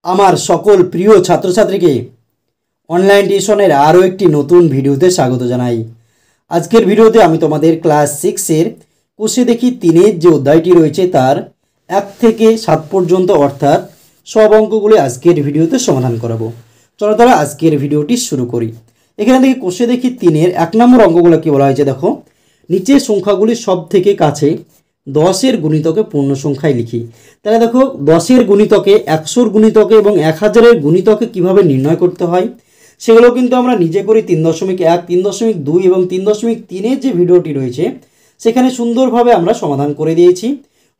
আমার সকল প্রিয় ছাত্রছাত্রীকে অনলাইন টিউশনের আরও একটি নতুন ভিডিওতে স্বাগত জানাই। আজকের ভিডিওতে আমি তোমাদের ক্লাস 6-এর কোষে দেখি 3-এর যে অধ্যায়টি রয়েছে তার 1 থেকে 7 পর্যন্ত অর্থাৎ সব অঙ্কগুলি আজকের ভিডিওতে সমাধান করাবো। চলো তাহলে আজকের ভিডিওটি শুরু করি। এখানে দেখি কোষে দেখি 3-এর 1 নম্বর অঙ্কগুলো কি বলা হয়েছে দেখো, নিচের সংখ্যাগুলি সব থেকে কাছে 10-এর গুণিতকে পূর্ণ সংখ্যায় লিখি। তাহলে দেখো 10-এর গুণিতকে 100-এর গুণিতকে এবং 1000-এর গুণিতকে কিভাবে নির্ণয় করতে হয় সেগুলো কিন্তু আমরা নিজে করি 3.1, 3.2 এবং 3.3-এর যে ভিডিওটি রয়েছে সেখানে সুন্দরভাবে আমরা সমাধান করে দিয়েছি।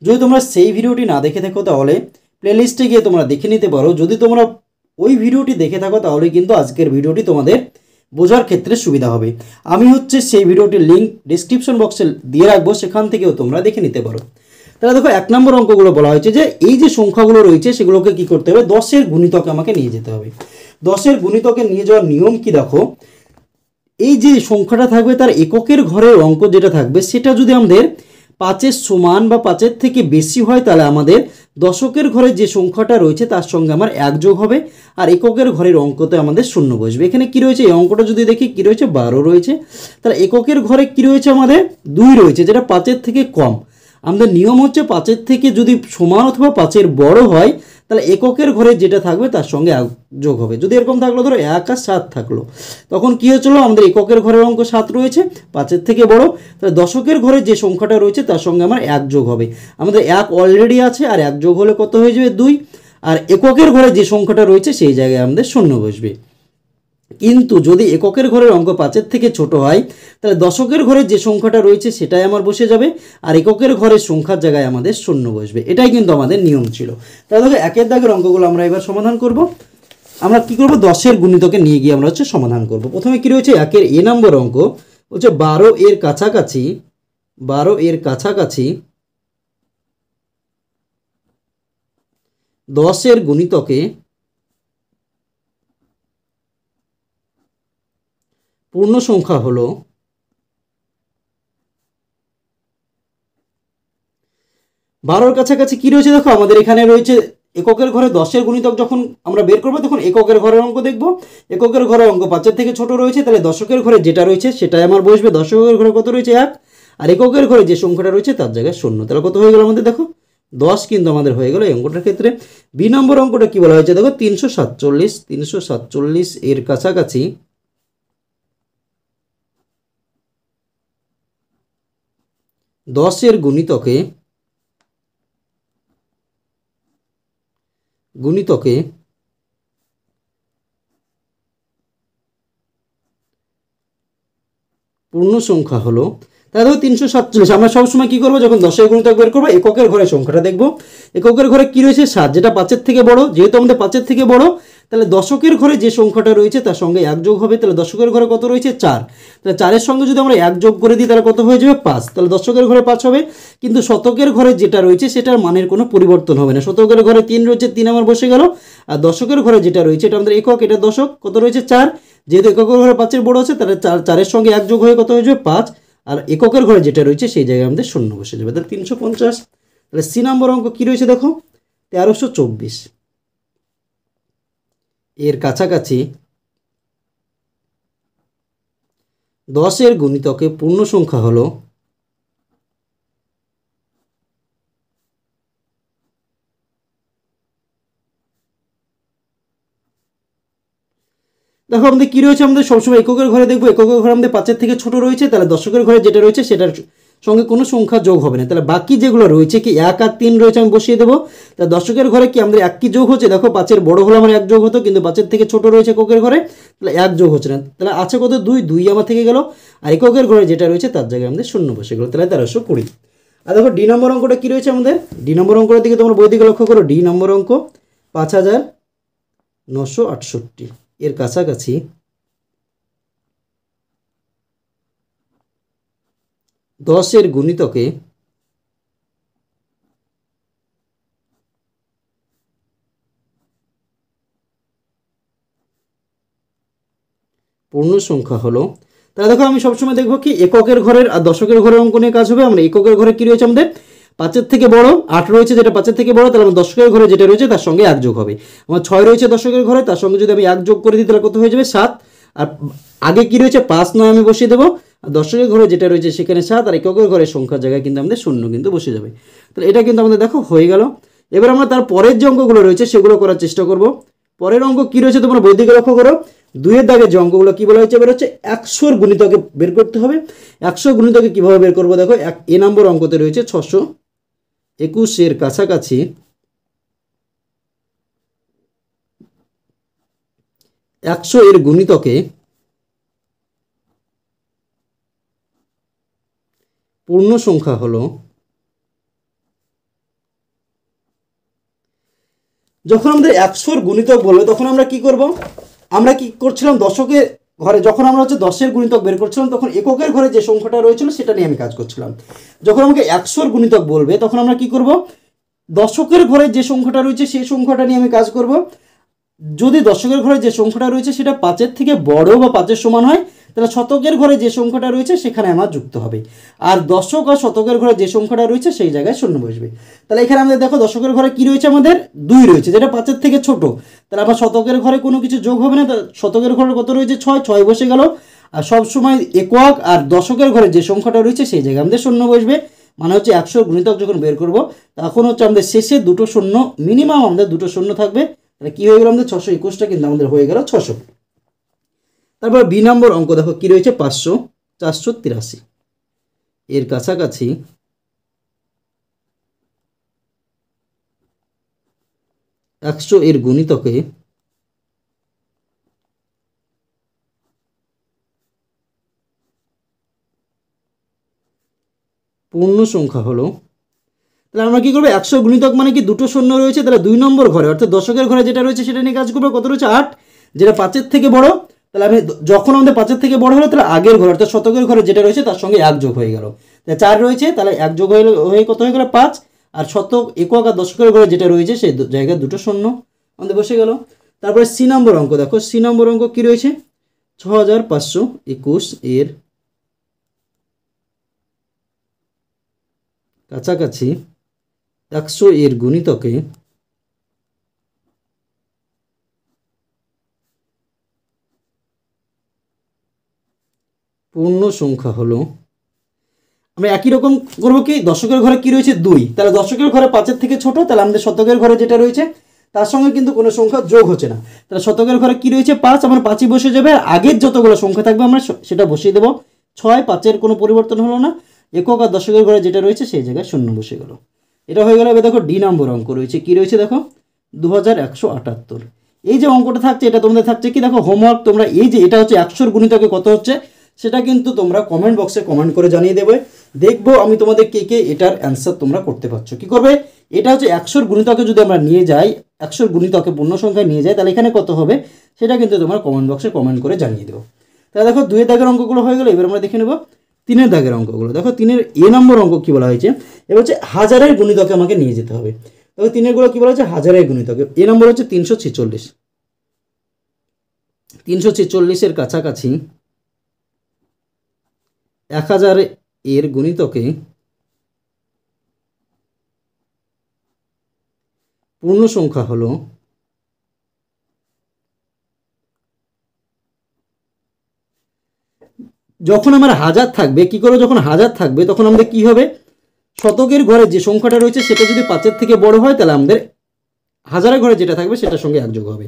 যদি তোমরা সেই ভিডিওটি না দেখে থাকো তাহলে প্লেলিস্টে গিয়ে তোমরা দেখে নিতে পারো। যদি তোমরা ওই ভিডিওটি দেখে থাকো তাহলে কিন্তু আজকের ভিডিওটি তোমাদের বোঝার ক্ষেত্রে সুবিধা হবে। আমি সেই ভিডিওটির লিঙ্ক ডেসক্রিপশন বক্সে দিয়ে রাখবো, সেখান থেকেও তোমরা দেখে নিতে পারো। তাহলে দেখো 1 নম্বর অঙ্কগুলো বলা হয়েছে যে এই যে সংখ্যাগুলো রয়েছে সেগুলোকে কি করতে হবে, 10-এর গুণিতকে আমাকে নিয়ে যেতে হবে। 10-এর গুণিতকে নিয়ে যাওয়ার নিয়ম কি দেখো, এই যে সংখ্যাটা থাকবে তার এককের ঘরের অঙ্ক যেটা থাকবে সেটা যদি আমাদের 5-এর সমান বা 5-এর থেকে বেশি হয় তাহলে আমাদের দশকের ঘরে যে সংখ্যাটা রয়েছে তার সঙ্গে আমার 1 যোগ হবে, আর এককের ঘরের অঙ্কতে আমাদের 0 বসবে। এখানে কি রয়েছে, এই অঙ্কটা যদি দেখি কি রয়েছে 12 রয়েছে, তাহলে এককের ঘরে কি রয়েছে আমাদের 2 রয়েছে যেটা 5-এর থেকে কম। আমাদের নিয়ম হচ্ছে 5-এর থেকে যদি সমান অথবা 5-এর বড় হয় তাহলে এককের ঘরে যেটা থাকবে তার সঙ্গে 1 যোগ হবে। যদি এরকম থাকলো ধরো 1 আর 7 থাকলো, তখন কী হচ্ছিল, আমাদের এককের ঘরের অঙ্ক 7 রয়েছে 5-এর থেকে বড়, তাহলে দশকের ঘরে যে সংখ্যাটা রয়েছে তার সঙ্গে আমার 1 যোগ হবে। আমাদের 1 অলরেডি আছে আর 1 যোগ হলে কত হয়ে যাবে 2, আর এককের ঘরে যে সংখ্যাটা রয়েছে সেই জায়গায় আমাদের 0 বসবে। কিন্তু যদি এককের ঘরের অঙ্ক 5-এর থেকে ছোট হয় তাহলে দশকের ঘরে যে সংখ্যাটা রয়েছে সেটাই আমার বসে যাবে, আর এককের ঘরের সংখ্যার জায়গায় আমাদের 0 বসবে। এটাই কিন্তু আমাদের নিয়ম ছিল। তাহলে দেখো 1-এর দাগের অঙ্কগুলো আমরা এবার সমাধান করব। আমরা কি করব, 10-এর গুণিতকে নিয়ে গিয়ে আমরা সমাধান করব। প্রথমে কি রয়েছে, 1-এর এ নম্বর অঙ্ক হচ্ছে 12-এর কাছাকাছি 10-এর গুণিতকে পূর্ণ সংখ্যা হলো 12-এর কাছাকাছি কি রয়েছে দেখো, আমাদের এখানে রয়েছে এককের ঘরে 10-এর গুণিতক যখন আমরা বের করবো তখন এককের ঘরের অঙ্ক দেখব। এককের ঘরের অঙ্ক 5-এর থেকে ছোট রয়েছে, তাহলে দশকের ঘরে যেটা রয়েছে সেটাই আমার বসবে। দশকের ঘরে কত রয়েছে 1, আর এককের ঘরে যে সংখ্যাটা রয়েছে তার জায়গায় 0। তাহলে কত হয়ে গেল আমাদের দেখো 10 কিন্তু আমাদের হয়ে গেল এই অঙ্কটার ক্ষেত্রে। বি নম্বর অঙ্কটা কি বলা হয়েছে দেখো, 347 এর কাছাকাছি 10-এর গুণিতকে পূর্ণ সংখ্যা হলো, তাহলে দেখো 347। আমরা সবসময় কি করবো, যখন 10-এর গুণিতক বের করবো এককের ঘরে সংখ্যাটা দেখবো। এককের ঘরে কি রয়েছে 7, যেটা 5-এর থেকে বড়। যেহেতু আমাদের 5-এর থেকে বড় তাহলে দশকের ঘরে যে সংখ্যাটা রয়েছে তার সঙ্গে 1 যোগ হবে। তাহলে দশকের ঘরে কত রয়েছে 4, তাহলে 4-এর সঙ্গে যদি আমরা 1 যোগ করে দিই তাহলে কত হয়ে যাবে 5। তাহলে দশকের ঘরে 5 হবে, কিন্তু শতকের ঘরে যেটা রয়েছে সেটার মানের কোনো পরিবর্তন হবে না। শতকের ঘরে 3 রয়েছে, 3 আমার বসে গেল। আর দশকের ঘরে যেটা রয়েছে এটা আমাদের একক, এটা দশক, কত রয়েছে 4। যেহেতু এককের ঘরে 5-এর বড় আছে তাহলে 4-এর সঙ্গে 1 যোগ হয়ে কত হয়ে যাবে 5, আর এককের ঘরে যেটা রয়েছে সেই জায়গায় আমাদের 0 বসে যাবে। তাহলে 350। তাহলে সি নম্বর অঙ্ক কি রয়েছে দেখো, 1324 এর কাছাকাছি 10-এর গুণিতকে পূর্ণ সংখ্যা হলো, দেখো আমাদের কি রয়েছে, আমাদের সবসময় এককের ঘরে দেখবো। এককের ঘরে আমাদের 5-এর থেকে ছোট রয়েছে, তাহলে দশকের ঘরে যেটা রয়েছে সেটার সঙ্গে কোনো সংখ্যা যোগ হবে না। তাহলে বাকি যেগুলো রয়েছে কি 1 আর 3 রয়েছে আমি বসিয়ে দেবো। তাহলে দশকের ঘরে কি আমাদের 1 কি যোগ হচ্ছে, দেখো 5-এর বড় হলে আমার 1 যোগ হতো, কিন্তু 5-এর থেকে ছোট রয়েছে এককের ঘরে, তাহলে 1 যোগ হচ্ছে না। তাহলে আছে কত 2 আমার থেকে গেল, আর এককের ঘরে যেটা রয়েছে তার জায়গায় আমাদের 0 বসে গেল। তাহলে 1320। আর দেখো ডি নম্বর অঙ্কটা কি রয়েছে আমাদের, ডি নম্বর অঙ্কটার দিকে তোমরা বই দিকে লক্ষ্য করো। ডি নম্বর অঙ্ক 5968 এর কাছাকাছি 10-এর গুণিতকে পূর্ণ সংখ্যা হলো, তাহলে দেখো আমি সবসময় দেখবো কি এককের ঘরের আর দশকের ঘরের অঙ্ক নিয়ে কাজ হবে। আমরা এককের ঘরে কি রয়েছে আমাদের 5-এর থেকে বড়, 8 রয়েছে যেটা 5-এর থেকে বড়, তাহলে আমার দশকের ঘরে যেটা রয়েছে তার সঙ্গে 1 যোগ হবে। আমার 6 রয়েছে দশকের ঘরে, তার সঙ্গে যদি আমি 1 যোগ করে দিই তাহলে কত হয়ে যাবে 7। আর আগে কি রয়েছে 5 নয় আমি বসিয়ে দেবো, আর দশকের ঘরে যেটা রয়েছে সেখানে 7, আর এককের ঘরের সংখ্যার জায়গায় কিন্তু আমাদের 0 কিন্তু বসে যাবে। তাহলে এটা কিন্তু আমাদের দেখো হয়ে গেল। এবার আমরা তার পরের যে অঙ্কগুলো রয়েছে সেগুলো করার চেষ্টা করব। পরের অঙ্ক কি রয়েছে তোমরা বই দিকে লক্ষ্য করো। 2-এর দাগের যে অঙ্কগুলো কি বলা হয়েছে, এবার হচ্ছে 100-র গুণিতকে বের করতে হবে। 100 গুণিতকে কিভাবে বের করবো দেখো, এ নম্বর অঙ্কতে রয়েছে 621 এর কাছাকাছি 100 এর গুণিতকে পূর্ণ সংখ্যা হলো। যখন আমাদের 100-র গুণিতক বলবে তখন আমরা কি করব, আমরা কি করছিলাম দশকের ঘরে, যখন আমরা হচ্ছে 10-এর গুণিতক বের করছিলাম তখন এককের ঘরে যে সংখ্যাটা রয়েছিল সেটা নিয়ে আমি কাজ করছিলাম। যখন আমাকে 100-র গুণিতক বলবে তখন আমরা কি করব, দশকের ঘরে যে সংখ্যাটা রয়েছে সেই সংখ্যাটা নিয়ে আমি কাজ করব। যদি দশকের ঘরে যে সংখ্যাটা রয়েছে সেটা 5-এর থেকে বড় বা 5-এর সমান হয় তাহলে শতকের ঘরে যে সংখ্যাটা রয়েছে সেখানে আমার যুক্ত হবে, আর দশক আর শতকের ঘরে যে সংখ্যাটা রয়েছে সেই জায়গায় 0 বসবে। তাহলে এখানে আমাদের দেখো দশকের ঘরে কি রয়েছে, আমাদের 2 রয়েছে যেটা 5-এর থেকে ছোট, তাহলে আবার শতকের ঘরে কোনো কিছু যোগ হবে না, শতকের ঘরে কত রয়েছে 6 বসে গেল। আর সবসময় একক আর দশকের ঘরে যে সংখ্যাটা রয়েছে সেই জায়গায় আমাদের 0 বসবে। মানে হচ্ছে 100 গুণিতক যখন বের করব তখন হচ্ছে আমাদের শেষে দুটো শূন্য, মিনিমাম আমাদের দুটো শূন্য থাকবে। তাহলে কি হয়ে গেল আমাদের 621টা কিন্তু আমাদের হয়ে গেল 600। তারপর বি নম্বর অঙ্ক দেখো কি রয়েছে 483 এর কাছাকাছি 100 এর গুণিতকে পূর্ণ সংখ্যা হলো। তাহলে আমরা কি করবো, 100 গুণিতক মানে কি দুটো শূন্য রয়েছে, তাহলে 2 নম্বর ঘরে অর্থাৎ দশকের ঘরে যেটা রয়েছে সেটা নিয়ে কাজ করবো। কত রয়েছে 8, যেটা 5-এর থেকে বড়, তাহলে আমি যখন আমাদের 5-এর থেকে বড় হলো তাহলে আগের ঘরে অর্থাৎ শতকের ঘরে যেটা রয়েছে তার সঙ্গে 1 যোগ হয়ে গেল। তাহলে 4 রয়েছে, তাহলে 1 যোগ হয়ে কত হয়ে গেল 5, আর শতক একক আর দশকের ঘরে যেটা রয়েছে সেই জায়গায় দুটো শূন্য আমাদের বসে গেল। তারপরে সি নম্বর অঙ্ক দেখো, সি নম্বর অঙ্ক কি রয়েছে 6521 এর কাছাকাছি 100 এর গুণিতকে পূর্ণ সংখ্যা হলো। আমরা একই রকম করবো কি, দশকের ঘরে কি রয়েছে 2, তাহলে দশকের ঘরে 5-এর থেকে ছোট, তাহলে আমাদের শতকের ঘরে যেটা রয়েছে তার সঙ্গে কিন্তু কোনো সংখ্যা যোগ হচ্ছে না, তাহলে শতকের ঘরে কি রয়েছে 5, আমার 5ই বসে যাবে, আর আগের যতগুলো সংখ্যা থাকবে আমরা সেটা বসিয়ে দেবো। 6, 5-এর কোনো পরিবর্তন হলো না, একক আর দশকের ঘরে যেটা রয়েছে সেই জায়গায় 0 বসে গেল। এটা হয়ে গেল। এবার দেখো ডি নম্বর অঙ্ক রয়েছে কি রয়েছে দেখো 2178। এই যে অঙ্কটা থাকছে এটা তোমাদের থাকছে কি দেখো হোমওয়ার্ক, তোমরা এই যে এটা হচ্ছে 100-র গুণিতকে কত হচ্ছে সেটা কিন্তু তোমরা কমেন্ট বক্সে কমেন্ট করে জানিয়ে দেবে, দেখবো আমি তোমাদের কে এটার অ্যান্সার তোমরা করতে পারছো। কি করবে, এটা হচ্ছে 100-র গুণিতকে যদি আমরা নিয়ে যাই, 100-র গুণিতকে পূর্ণ সংখ্যায় নিয়ে যাই তাহলে এখানে কত হবে সেটা কিন্তু তোমরা কমেন্ট বক্সে কমেন্ট করে জানিয়ে দেবো। তাহলে দেখো 2-এর দাগের অঙ্কগুলো হয়ে গেল। এবার আমরা দেখে নেব 3-এর দাগের অঙ্কগুলো। দেখো 3-এর এ নম্বর অঙ্ক কি বলা হয়েছে, এবার হচ্ছে হাজারের গুণিতকে আমাকে নিয়ে যেতে হবে। দেখো 3-এর গুলো কি বলা হচ্ছে হাজারের গুণিতকে, এ নম্বর হচ্ছে 346, 346 এর কাছাকাছি 1000 এর গুণিতকে পূর্ণ সংখ্যা হলো। যখন আমার হাজার থাকবে কি করবো, যখন হাজার থাকবে তখন আমাদের কি হবে, শতকের ঘরে যে সংখ্যাটা রয়েছে সেটা যদি 5-এর থেকে বড় হয় তাহলে আমাদের হাজারের ঘরে যেটা থাকবে সেটার সঙ্গে 1 যোগ হবে,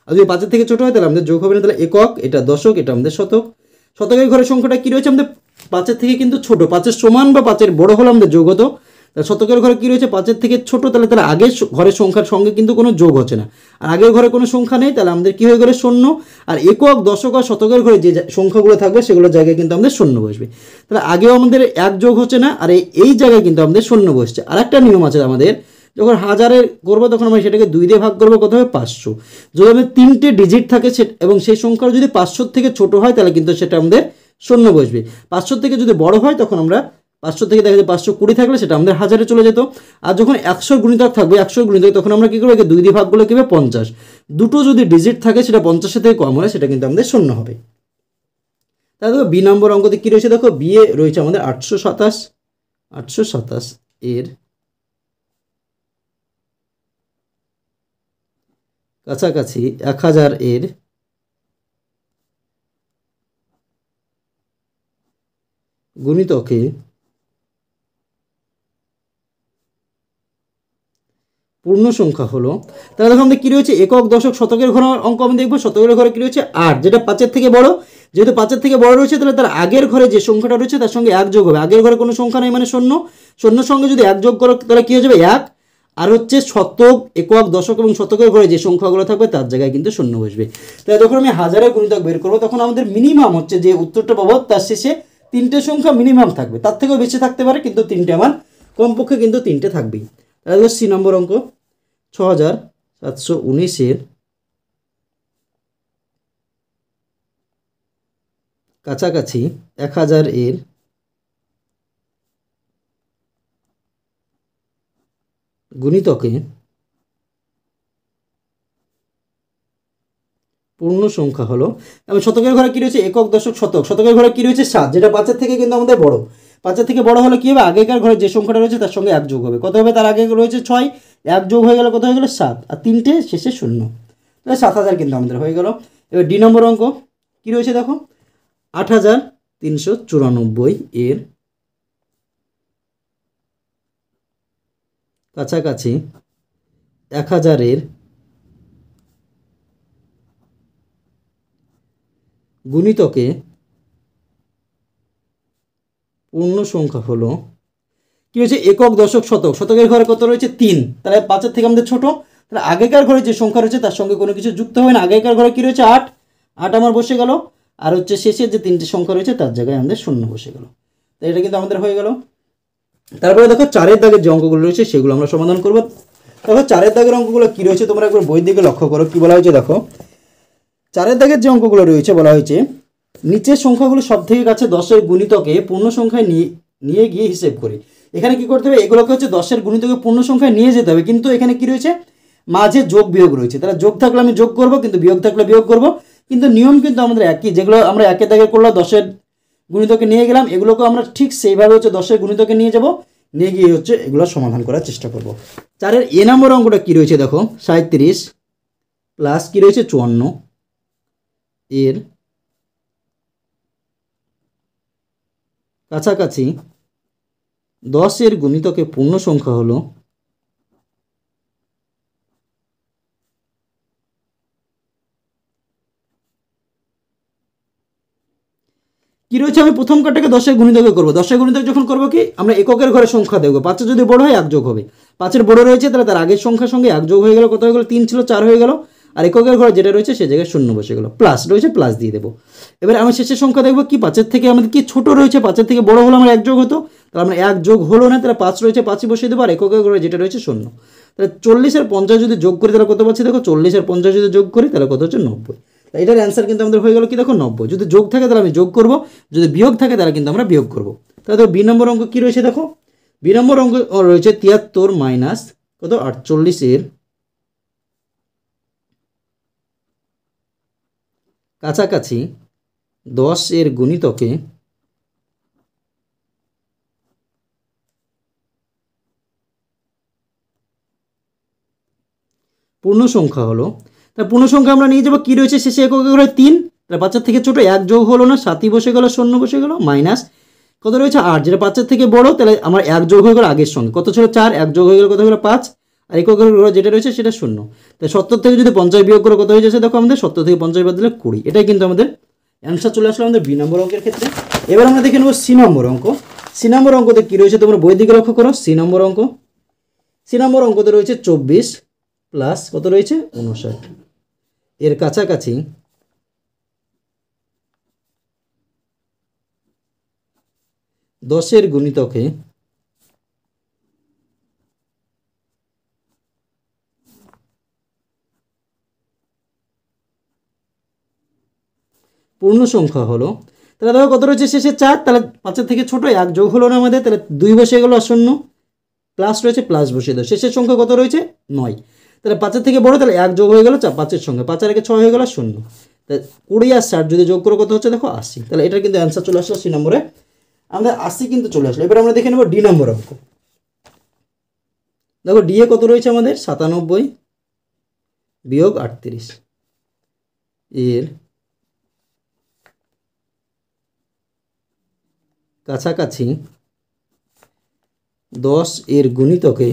আর যদি 5-এর থেকে ছোট হয় তাহলে আমাদের যোগ হবে না। তাহলে একক, এটা দশক, এটা আমাদের শতক। শতকের ঘরের সংখ্যাটা কি রয়েছে আমাদের 5-এর থেকে কিন্তু ছোট, 5-এর সমান বা 5-এর বড় হলে আমাদের যোগ হতো। তাহলে শতকের ঘরে কি রয়েছে 5-এর থেকে ছোট, তাহলে আগের ঘরের সংখ্যার সঙ্গে কিন্তু কোনো যোগ হচ্ছে না, আর আগের ঘরে কোনো সংখ্যা নেই, তাহলে আমাদের কি হয়ে গেলে 0। আর একক, দশক আর শতকের ঘরে যে সংখ্যাগুলো থাকবে সেগুলোর জায়গায় কিন্তু আমাদের 0 বসবে। তাহলে আগেও আমাদের 1 যোগ হচ্ছে না, আর এই জায়গায় কিন্তু আমাদের 0 বসছে। আর একটা নিয়ম আছে আমাদের, যখন হাজারের করবো তখন আমরা সেটাকে 2 দিয়ে ভাগ করবো, কত হবে 500। যদি আমাদের 3টে ডিজিট থাকে এবং সেই সংখ্যা যদি 500 থেকে ছোট হয় তাহলে কিন্তু সেটা আমাদের 0 বসবে। 500 থেকে যদি বড় হয় তখন আমরা 500 থেকে দেখা যায় 520 থাকলে সেটা আমাদের হাজারে চলে যেত। আর যখন 100 গুণিতক থাকবে, 100 গুণিতক তখন আমরা কি করবো, 2 দিয়ে ভাগ করলে কি হবে 50। দুটো যদি ডিজিট থাকে সেটা 50-এর থেকে কম হলে সেটা কিন্তু আমাদের 0 হবে। তাহলে দেখো বি নম্বর অঙ্কতে কি রয়েছে দেখো, বি এ রয়েছে আমাদের 827 এর কাছাকাছি 1000 এর গুণিতকে পূর্ণ সংখ্যা হলো। তাহলে দেখো আমাদের কী রয়েছে, একক দশক শতকের ঘর অঙ্ক আমি দেখবো। শতকের ঘরে কী রয়েছে 8, যেটা 5-এর থেকে বড়। যেহেতু 5-এর থেকে বড় রয়েছে তাহলে তার আগের ঘরে যে সংখ্যাটা রয়েছে তার সঙ্গে 1 যোগ হবে। আগের ঘরে কোনো সংখ্যা নেই মানে শূন্য, শূন্যর সঙ্গে যদি 1 যোগ করো তাহলে কী হয়ে যাবে 1। আর হচ্ছে শতক, একক, দশক এবং শতকের ঘরে যে সংখ্যাগুলো থাকবে তার জায়গায় কিন্তু শূন্য বসবে। তাহলে যখন আমি হাজারের গুণিতক বের করবো তখন আমাদের মিনিমাম হচ্ছে যে উত্তরটা পাবো তার শেষে 3টে সংখ্যা মিনিমাম থাকবে, তার থেকেও বেশি থাকতে পারে কিন্তু 3টে আমার কমপক্ষে কিন্তু 3টে থাকবেই। তাহলে সি নম্বর অঙ্ক 6719 এর কাছাকাছি 1000 এর গুণিতকে পূর্ণ সংখ্যা হলো। এবং শতকের ঘরে কী রয়েছে একক, দশক, শতক। শতকের ঘরে কী রয়েছে 7, যেটা 5-এর থেকে কিন্তু আমাদের বড়। 5-এর থেকে বড় হলে কী হবে, আগেকার ঘরে যে সংখ্যাটা রয়েছে তার সঙ্গে 1 যোগ হবে। কত হবে, তার আগে রয়েছে 6, 1 যোগ হয়ে গেল কত হয়ে গেল 7, আর 3টে শেষে শূন্য। তাহলে 7000 কিন্তু আমাদের হয়ে গেল। এবার ডি নম্বর অঙ্ক কী রয়েছে দেখো, 8394 এর কাছাকাছি 1000 এর গুণিতকে পূর্ণ সংখ্যা হলো। কি হয়েছে, একক, দশক, শতক। শতকের ঘরে কত রয়েছে 3, তাহলে 5-এর থেকে আমাদের ছোট। তাহলে আগেকার ঘরে যে সংখ্যা রয়েছে তার সঙ্গে কোনো কিছু যুক্ত হবে না। আগেকার ঘরে কী রয়েছে 8, 8 আমার বসে গেল। আর হচ্ছে শেষের যে 3টে সংখ্যা রয়েছে তার জায়গায় আমাদের শূন্য বসে গেল। তো এটা কিন্তু আমাদের হয়ে গেল। তারপরে দেখো 4-এর দাগের যে অঙ্কগুলো রয়েছে সেগুলো আমরা সমাধান করব। দেখো 4-এর দাগের অঙ্কগুলো কী রয়েছে তোমরা একবার বইয়ের দিকে লক্ষ্য করো। কী বলা হয়েছে দেখো, 4-এর দাগের যে অঙ্কগুলো রয়েছে বলা হয়েছে নিচের সংখ্যাগুলো সব থেকে কাছে 10-এর গুণিতকে পূর্ণ সংখ্যায় নিয়ে গিয়ে হিসেব করি। এখানে কি করতে হবে, এগুলোকে হচ্ছে 10-এর গুণিতকে পূর্ণ সংখ্যায় নিয়ে যেতে হবে। কিন্তু এখানে কি রয়েছে, মাঝে যোগ বিয়োগ রয়েছে। তাহলে যোগ থাকলে আমি যোগ করব, কিন্তু বিয়োগ থাকলে বিয়োগ করব। কিন্তু নিয়ম কিন্তু আমাদের একই, যেগুলো আমরা একের দাগে করলাম 10-এর গুণিতকে নিয়ে গেলাম, এগুলোকে আমরা ঠিক সেইভাবে হচ্ছে 10-এর গুণিতকে নিয়ে যাব, নিয়ে গিয়ে হচ্ছে এগুলো সমাধান করার চেষ্টা করব। 4-এর এ নম্বর অঙ্কটা কী রয়েছে দেখো, 37 প্লাস কী রয়েছে 54 এর কাছাকাছি 10-এর গুণিতকে পূর্ণ সংখ্যা হলো। কি রয়েছে, আমি প্রথম কাটাকে 10-এর গুণিতকে করবো। 10-এর গুণিতক যখন করবো কি, আমরা এককের ঘরে সংখ্যা দেখবো। 5-এর যদি বড় হয় 1 যোগ হবে। 5-এর বড় রয়েছে তাহলে তার আগের সংখ্যার সঙ্গে 1 যোগ হয়ে গেল, কত হয়ে গেল 3 ছিল 4 হয়ে গেল। আর এককের ঘরে যেটা রয়েছে সে জায়গায় শূন্য বসে গেল, প্লাস রয়েছে প্লাস দিয়ে দেবো। এবার আমি শেষের সংখ্যা দেখবো কি, 5-এর থেকে আমাদের কি ছোট রয়েছে, 5-এর থেকে বড় হলো আমার 1 যোগ হতো। তাহলে আমরা 1 যোগ হলো না, তাহলে 5 রয়েছে 5ই বসিয়ে দেবো। আর এককের ঘরে যেটা রয়েছে শূন্য। তাহলে 40 আর 50 যদি যোগ করি তাহলে কত পাচ্ছি দেখো, 40 আর 50 যদি যোগ করি তাহলে কত হচ্ছে 90। এটার অ্যান্সার কিন্তু আমাদের হয়ে গেল কি দেখো 90। যদি যোগ থাকে তাহলে আমি যোগ করব, যদি বিয়োগ থাকে তাহলে কিন্তু আমরা বিয়োগ করব। তাহলে তো বি নম্বর অঙ্ক কী রয়েছে দেখো, বি নম্বর অঙ্ক রয়েছে 73 মাইনাস কত 48 এর কাছাকাছি 10-এর গুণিতকে পূর্ণ সংখ্যা হলো। তা পূর্ণ সংখ্যা আমরা নিয়ে যাবো, কী রয়েছে শেষে এককের ঘরে 3, তাহলে 5-এর থেকে ছোটো 1 যোগ হলো না, 7ই বসে গেল, শূন্য বসে গেল, মাইনাস কত রয়েছে 8, যেটা 5-এর থেকে বড়। তাহলে আমার 1 যোগ হয়ে গেল আগের সঙ্গে, কত ছিল 4, 1 যোগ হয়ে গেল কত হলো 5। আর এককের ঘরে যেটা রয়েছে সেটা শূন্য। তাই 70 থেকে যদি 50 বিয়োগ করে কত হয়ে যাচ্ছে দেখো, আমাদের 70 থেকে 50 বাদ দিলে 20। এটাই কিন্তু আমাদের অ্যান্সার চলে আসলো আমাদের বি নম্বর অঙ্কের ক্ষেত্রে। এবার আমরা দেখে নেব সি নম্বর অঙ্ক। সি নম্বর অঙ্কতে কী রয়েছে তোমরা বইয়ের দিকে লক্ষ্য করো। সি নম্বর অঙ্ক, সি নম্বর অঙ্কতে রয়েছে 24 প্লাস কত রয়েছে 59 এর কাছাকাছি 10-এর গুণিতকে পূর্ণ সংখ্যা হলো। তাহলে দেখো কত রয়েছে শেষে 4, তাহলে 5-এর থেকে ছোট 1 যোগ হলো না আমাদের, তাহলে 2 বসে গেল আর শূন্য, প্লাস রয়েছে প্লাস বসিয়ে দাও। শেষের সংখ্যা কত রয়েছে 9, তাহলে 5-এর থেকে বড়, তাহলে 1 যোগ হয়ে গেল 5-এর সঙ্গে, 5 আর 6 হয়ে গেল শূন্য। তাহলে 20 আর 60 যদি যোগ করে কত হচ্ছে দেখো 80। তাহলে এটার কিন্তু অ্যান্সার চলে আসলো সি নম্বরে, আমাদের 80 কিন্তু চলে আসলো। এবার আমরা দেখে নেব ডি নম্বর অঙ্ক। দেখো ডি এ কত রয়েছে আমাদের 97 বিয়োগ 38 এর কাছাকাছি 10 এর গুণিতকে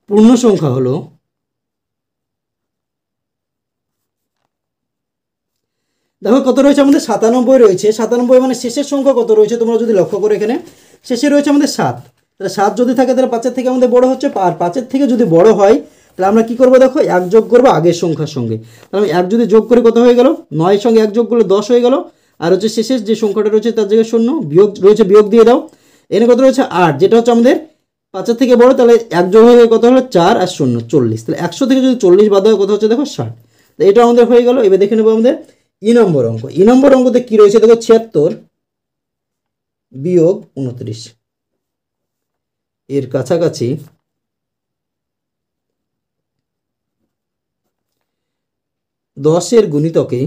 পূর্ণ সংখ্যা হলো, দেখো কত রয়েছে আমাদের 97 রয়েছে। 97 মানে শেষের সংখ্যা কত রয়েছে তোমরা যদি লক্ষ্য করো, এখানে শেষে রয়েছে আমাদের 7। তাহলে 7 যদি থাকে তাহলে 5-এর থেকে আমাদের বড় হচ্ছে, আর 5-এর থেকে যদি বড় হয় তাহলে আমরা কি করবো, দেখো 1 যোগ করবো আগের সংখ্যার সঙ্গে। তাহলে আমি 1 যদি যোগ করি কত হয়ে গেল, 9 সঙ্গে 1 যোগ করলে 10 হয়ে গেল। আর হচ্ছে শেষের যে সংখ্যাটা রয়েছে তার জায়গায় 0 বিয়োগ রয়েছে, বিয়োগ দিয়ে দাও। এখানে কত রয়েছে 8, যেটা হচ্ছে আমাদের 5-এর থেকে বড়। তাহলে 1 যোগ হয়ে কত হলো 4 আর 0 40। তাহলে 100 থেকে যদি 40 বাদ হয় কত হচ্ছে, দেখো 60। তো এটা আমাদের হয়ে গেল। এবার দেখে নেবো আমাদের ই নম্বর অঙ্ক। ই নম্বর অঙ্কতে কি রয়েছে দেখো, 76 বিয়োগ 29 এর কাছাকাছি 10 এর গুণিতকে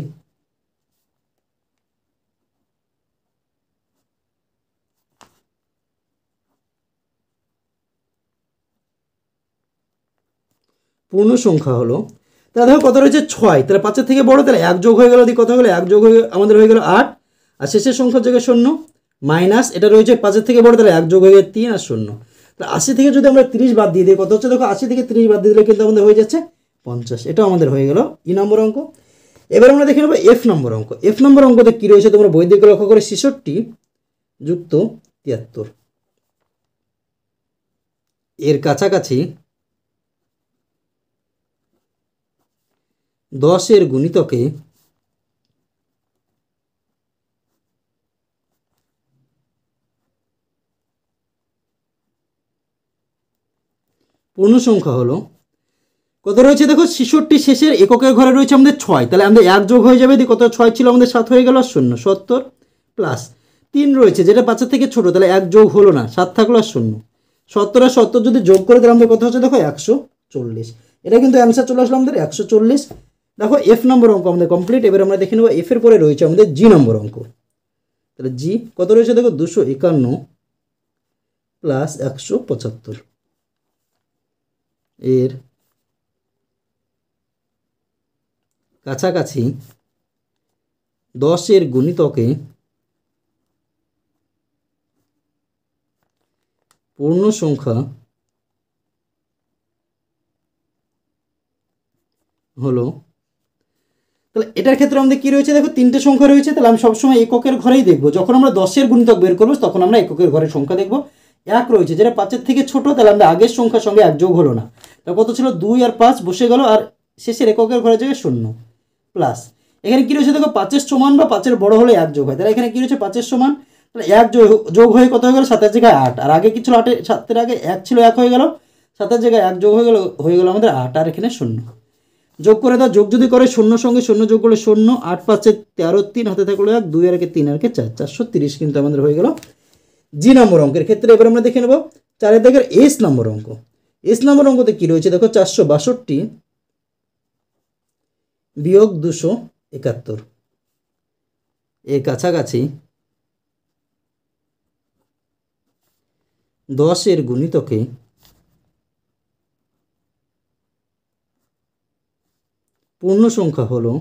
পূর্ণ সংখ্যা হলো। তাহলে দেখো কত রয়েছে 6, তাহলে 5-এর থেকে বড়, তাহলে 1 যোগ হয়ে গেল, দিয়ে কত হয়ে গেলো 1 যোগ হয়ে আমাদের হয়ে গেল 8। আর শেষের সংখ্যার জায়গায় 0 মাইনাস এটা রয়েছে 5-এর থেকে বড়, তাহলে 1 যোগ হয়ে গেলে 3 আর 0। তাহলে 80 থেকে যদি আমরা 30 বাদ দিয়ে দিই কত হচ্ছে, দেখো 80 থেকে 30 বাদ দিয়ে দিলে কিন্তু আমাদের হয়ে যাচ্ছে 50। এটাও আমাদের হয়ে গেল ই নম্বর অঙ্ক। এবার আমরা দেখে নেবো এফ নম্বর অঙ্ক। এফ নম্বর অঙ্কতে কী রয়েছে তোমরা বই দিকে লক্ষ্য করে, 66 যুক্ত 73 এর কাছাকাছি 10 এর গুণিতকে পূর্ণ সংখ্যা হলো। কত রয়েছে দেখো, 66 শেষের এককের ঘরে রয়েছে আমাদের 6, তাহলে আমাদের 1 যোগ হয়ে যাবে, দিয়ে কত 6 ছিল আমাদের 7 হয়ে গেল আর 0 70 প্লাস 3 রয়েছে যেটা 5-এর থেকে ছোট, তাহলে 1 যোগ হলো না, 7 থাকলো আর 0। 70 আর 70 যদি যোগ করে তাহলে আমাদের কত হচ্ছে দেখো 140। এটা কিন্তু অ্যান্সার চলে আসলো আমাদের 140। দেখো এফ নম্বর অঙ্ক আমাদের কমপ্লিট। এবার আমরা দেখে নেবো এফ এর পরে রয়েছে আমাদের জি নম্বর অঙ্ক। তাহলে জি কত রয়েছে দেখো, 251 প্লাস 175 এর কাছাকাছি 10 এর গুণিতকে পূর্ণ সংখ্যা হলো। তাহলে এটার ক্ষেত্রে আমাদের কী রয়েছে দেখো, 3টে সংখ্যা রয়েছে। তাহলে আমি সবসময় এককের ঘরেই দেখবো, যখন আমরা 10-এর গুণিতক বের করবো তখন আমরা এককের ঘরের সংখ্যা দেখবো। 1 রয়েছে যেটা 5-এর থেকে ছোট, তাহলে আমরা আগের সংখ্যার সঙ্গে 1 যোগ হলো না, তাহলে কত ছিল 2 আর 5 বসে গেল, আর শেষের এককের ঘরের জায়গায় 0 প্লাস এখানে কী রয়েছে দেখো, 5-এর সমান বা 5-এর বড় হলে 1 যোগ হয়। তাহলে এখানে কী রয়েছে 5-এর সমান, তাহলে 1 যোগ হয়ে কত হয়ে গেল, 7-এর জায়গায় 8, আর আগে কি ছিল 7-এর আগে 1 ছিল, 1 হয়ে গেল, 7-এর জায়গায় 1 যোগ হয়ে গেল আমাদের 8, আর এখানে 0 যোগ করে দাও। যোগ যদি করে 0 সঙ্গে 0 যোগ করলে 0, 8 5 13, 3 হাতে থাকলো 1, 2 আর 3 আর 4, 430 কিন্তু আমাদের হয়ে গেল জি নম্বর অঙ্কের ক্ষেত্রে। এবার আমরা দেখে নেব 4-এর দাগের এস নম্বর অঙ্ক। এস নম্বর অঙ্কতে কী রয়েছে দেখো, 462 বিয়োগ 271 এর কাছাকাছি 10 এর গুণিতকে পূর্ণ সংখ্যা হলো।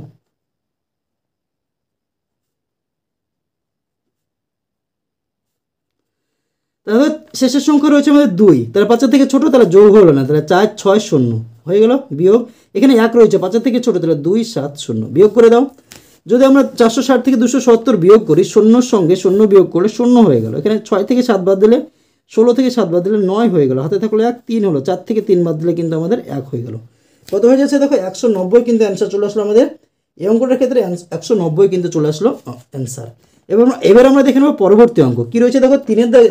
তাহলে শেষের সংখ্যা রয়েছে আমাদের 2, তাহলে 5-এর থেকে ছোট, তাহলে যোগ হলো না, তাহলে 4 6 0 হয়ে গেল, বিয়োগ এখানে 1 রয়েছে 5-এর থেকে ছোট, তাহলে 2 7 0 বিয়োগ করে দাও। যদি আমরা 460 থেকে 270 বিয়োগ করি, 0-র সঙ্গে 0 বিয়োগ করলে 0 হয়ে গেল। এখানে 6 থেকে 7 বাদ দিলে 16 থেকে 7 বাদ দিলে 9 হয়ে গেল, হাতে থাকলো 1, 3 হলো, 4 থেকে 3 বাদ দিলে কিন্তু আমাদের 1 হয়ে গেল। কত হয়ে যাচ্ছে দেখো 190 কিন্তু অ্যান্সার চলে আসলো আমাদের এই অঙ্কটার ক্ষেত্রে। 190 কিন্তু চলে আসলো অ্যান্সার। এবার আমরা দেখে নেব পরবর্তী অঙ্ক কী রয়েছে দেখো,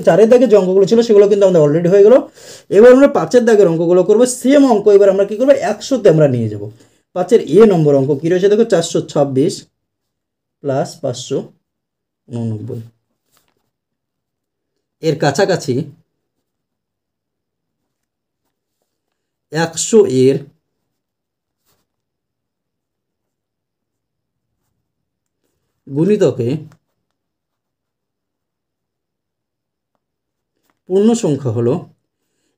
4-এর দাগে যে অঙ্কগুলো ছিল সেগুলো কিন্তু আমাদের অলরেডি হয়ে গেল। এবার আমরা 5-এর দাগের অঙ্কগুলো করবো, সেম অঙ্ক এবার আমরা কী করবো 100-তে আমরা নিয়ে যাব। 5-এর এ নম্বর অঙ্ক কী রয়েছে দেখো, 426 প্লাস 589 এর কাছাকাছি 100 এর গুণিতকে পূর্ণ সংখ্যা হলো।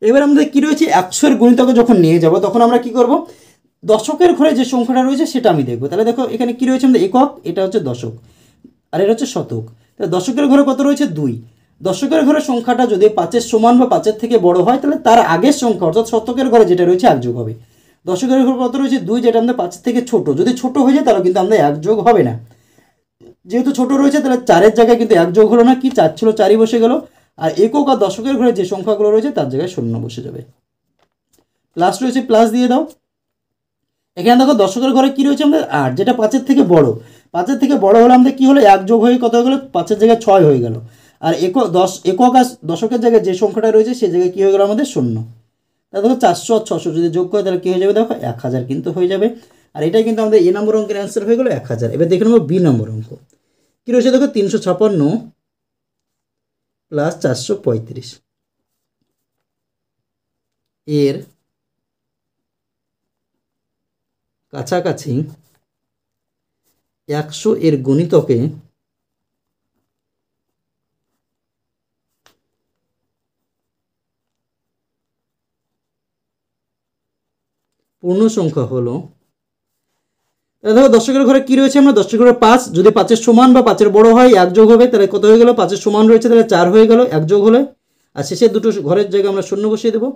এবার আমাদের কী রয়েছে, 100-এর গুণিতকে যখন নিয়ে যাব তখন আমরা কি করব, দশকের ঘরে যে সংখ্যাটা রয়েছে সেটা আমি দেখব। তাহলে দেখো এখানে কী রয়েছে, আমাদের একক, এটা হচ্ছে দশক, আর এটা হচ্ছে শতক। তাহলে দশকের ঘরে কত রয়েছে, 2। দশকের ঘরের সংখ্যাটা যদি 5-এর সমান বা 5-এর থেকে বড় হয় তাহলে তার আগের সংখ্যা অর্থাৎ শতকের ঘরে যেটা রয়েছে 1 যোগ হবে। দশকের ঘরে কত রয়েছে, 2, যেটা আমাদের 5-এর থেকে ছোট। যদি ছোট হয়ে যায় তাহলে কিন্তু আমাদের 1 যোগ হবে না। যেহেতু ছোট রয়েছে তাহলে 4-এর জায়গায় কিন্তু 1 যোগ হলো না, কি 4 ছিল 4ই বসে গেল। আর একক আর দশকের ঘরে যে সংখ্যাগুলো রয়েছে তার জায়গায় 0 বসে যাবে। প্লাস রয়েছে, প্লাস দিয়ে দাও। এখানে দেখো দশকের ঘরে কী রয়েছে, আমাদের 8, যেটা 5-এর থেকে বড়। 5-এর থেকে বড় হলে আমাদের কী হলো, 1 যোগ হয়ে কত হয়ে গেলো, 5-এর জায়গায় 6 হয়ে গেল। আর একক আর দশকের জায়গায় যে সংখ্যাটা রয়েছে সেই জায়গায় কী হয়ে গেলো, আমাদের 0। তাহলে দেখো 400 আর 600 যদি যোগ করে তাহলে কী হয়ে যাবে, দেখো 1000 কিন্তু হয়ে যাবে। আর এটাই কিন্তু আমাদের এ নম্বর অঙ্কের অ্যান্সার হয়ে গেলো 1000। এবার দেখে নেবো বি নম্বর অঙ্ক কী রয়েছে, দেখো 356 প্লাস 435 এর কাছাকাছি 100 এর গুণিতকে পূর্ণ সংখ্যা হলো। দেখো দশকের ঘরে কী রয়েছে, আমরা দশকের ঘরে 5, যদি 5-এর সমান বা 5-এর বড় হয় 1 যোগ হবে, তাহলে কত হয়ে গেল, 5-এর সমান রয়েছে তাহলে 4 হয়ে গেল 1 যোগ হলে। আর শেষের দুটো ঘরের জায়গায় আমরা 0 বসিয়ে দেবো।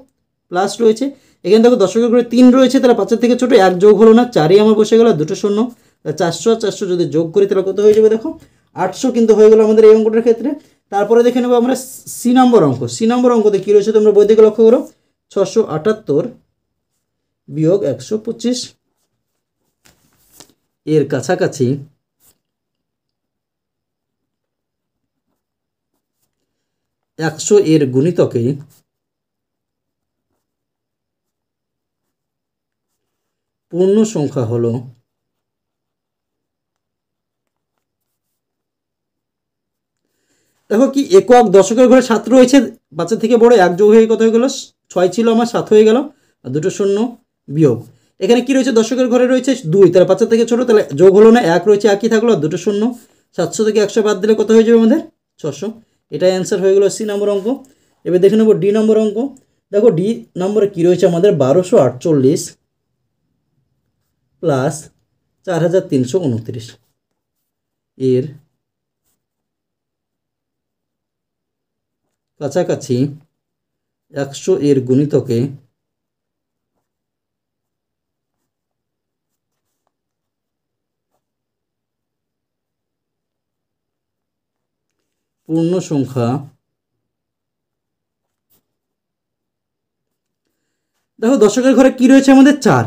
প্লাস রয়েছে, এখানে দেখো দশকের ঘরে 3 রয়েছে তাহলে 5-এর থেকে ছোটো, 1 যোগ হলো না, 4ই আমার বসে গেল, দুটো 0। 400 আর 400 যদি যোগ করি তাহলে কত হয়ে যাবে, দেখো 800 কিন্তু হয়ে গেল আমাদের এই অঙ্কটার ক্ষেত্রে। তারপরে দেখে নেবো আমরা সি নম্বর অঙ্ক। সি নম্বর অঙ্কতে কী রয়েছে তোমরা বই থেকে লক্ষ্য করো, 678 বিয়োগ 125 এর কাছাকাছি 100 এর গুণিতকে পূর্ণ সংখ্যা হলো। দেখো কি একক দশকের ঘরে 7 রয়েছে, 5-এর থেকে বড়, 1 যোগ হয়ে কত হয়ে গেল, 6 ছিল আমার 7 হয়ে গেল, আর দুটো 0 বিয়োগ। এখানে কি রয়েছে, দশকের ঘরে রয়েছে 2, তাহলে 5-এর থেকে ছোটো, তাহলে যোগ হলো না, 1 রয়েছে, একই থাকলো, আর দুটো 0। 700 থেকে 100 বাদ দিলে কত হয়ে যাবে আমাদের, 600। এটাই অ্যান্সার হয়ে গেলো সি নম্বর অঙ্ক। এবার দেখে নেবো ডি নম্বর অঙ্ক। দেখো ডি নম্বরে কী রয়েছে আমাদের, 1248 প্লাস 4329 এর কাছাকাছি 100 এর গুণিতকে পূর্ণ সংখ্যা। দেখো দশকের ঘরে কি রয়েছে আমাদের 4,